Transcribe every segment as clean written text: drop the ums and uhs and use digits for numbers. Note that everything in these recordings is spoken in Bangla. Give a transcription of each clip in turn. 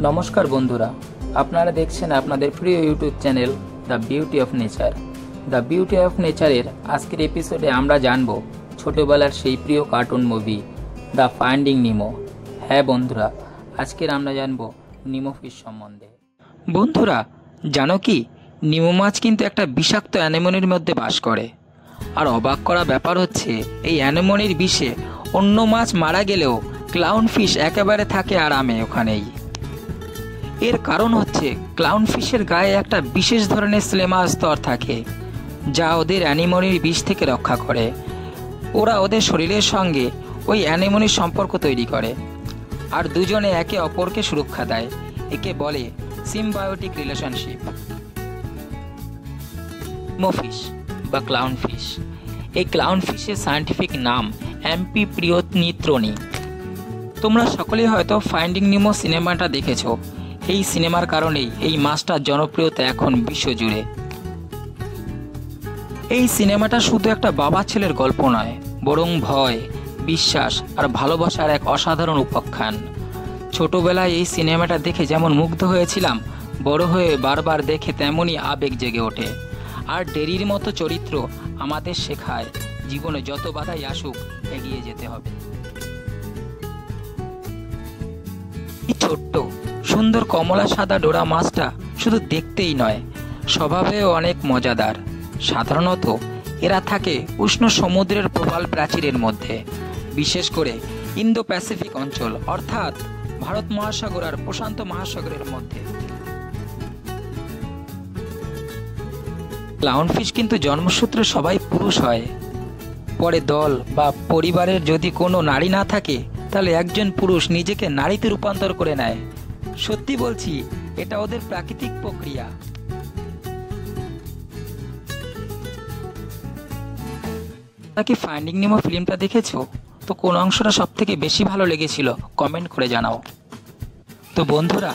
নমস্কার বন্ধুরা, আপনারা দেখছেন আপনাদের প্রিয় YouTube channel the beauty of nature. The beauty of নেচারের আজকের এপিসোডে আমরা জানব ছোটবেলার সেই প্রিয় কার্টুন মুভি দ্য ফাইন্ডিং নিমো। হ্যাঁ বন্ধুরা, আজকের আমরা জানব নিমো ফিশ সম্বন্ধে। বন্ধুরা, জানো কি, নিমো মাছ কিন্তু একটা বিষাক্ত অ্যানেমোনির মধ্যে বাস করে। আর অবাক করা ব্যাপার হচ্ছে, এই অ্যানেমোনির বিষে অন্য মাছ মারা গেলেও ক্লাউন ফিশ একেবারে থাকে আরামে ওখানেই। এর কারণ হচ্ছে ক্লাউন ফিশের গায়ে একটা বিশেষ ধরনের স্লেমা স্তর থাকে, যা ওদের অ্যানিমোনির বিষ থেকে রক্ষা করে। ওরা ওদের শরীরের সঙ্গে ওই অ্যানিমোনির সম্পর্ক তৈরি করে আর দুজনে একে অপরকে সুরক্ষা দেয়। একে বলে সিম্বায়োটিক রিলেশনশিপ। নিমো ফিশ বা ক্লাউন ফিশ। এই ক্লাউন ফিশের সায়েন্টিফিক নাম অ্যাম্পিপ্রিওনিত্রনি। তোমরা সকলেই হয়তো ফাইন্ডিং নিমো সিনেমাটা দেখেছো। এই সিনেমার কারণেই এই মাছটার জনপ্রিয়তা এখন বিশ্বজুড়ে। এই সিনেমাটা শুধু একটা বাবা ছেলের গল্প নয়, বরং ভয়, বিশ্বাস আর ভালোবাসার এক অসাধারণ উপাখ্যান। ছোটবেলায় এই সিনেমাটা দেখে যেমন মুগ্ধ হয়েছিলাম, বড় হয়ে বারবার দেখে তেমনই আবেগ জেগে ওঠে। আর ডেরির মতো চরিত্র আমাদের শেখায় জীবনে যত বাধাই আসুক এগিয়ে যেতে হবে। এই ছোট্ট সুন্দর কমলা সাদা ডোরা মাছটা শুধু দেখতেই নয়, স্বভাবেও অনেক মজাদার। সাধারণত এরা থাকে উষ্ণ সমুদ্রের প্রবাল প্রাচীরের মধ্যে, বিশেষ করে ইন্দো প্যাসিফিক অঞ্চল, অর্থাৎ ভারত মহাসাগর আর প্রশান্ত মহাসাগরের মধ্যে। ক্লাউন ফিশ কিন্তু জন্মসূত্রে সবাই পুরুষ হয়। পরে দল বা পরিবারের যদি কোনো নারী না থাকে, তাহলে একজন পুরুষ নিজেকে নারীতে রূপান্তর করে নেয়। সত্যি বলছি, এটা ওদের প্রাকৃতিক প্রক্রিয়া। কি ফাইন্ডিং নিমো ফিল্মটা দেখেছো? তো কোন অংশটা সব থেকে বেশি ভালো লেগেছিল কমেন্ট করে জানাও। তো বন্ধুরা,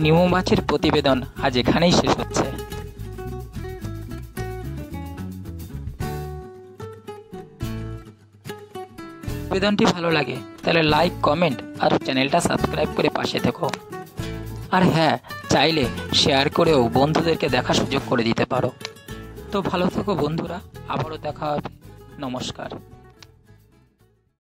নিমো মাছের প্রতিবেদন আজ এখানেই শেষ হচ্ছে। প্রতিবেদনটি ভালো লাগে তাহলে লাইক, কমেন্ট আর চ্যানেলটা সাবস্ক্রাইব করে পাশে থেকো। আর হ্যাঁ, চাইলে শেয়ার করেও বন্ধুদেরকে দেখার সুযোগ করে দিতে পারো। তো ভালো থেকো বন্ধুরা, আবারও দেখা হবে। নমস্কার।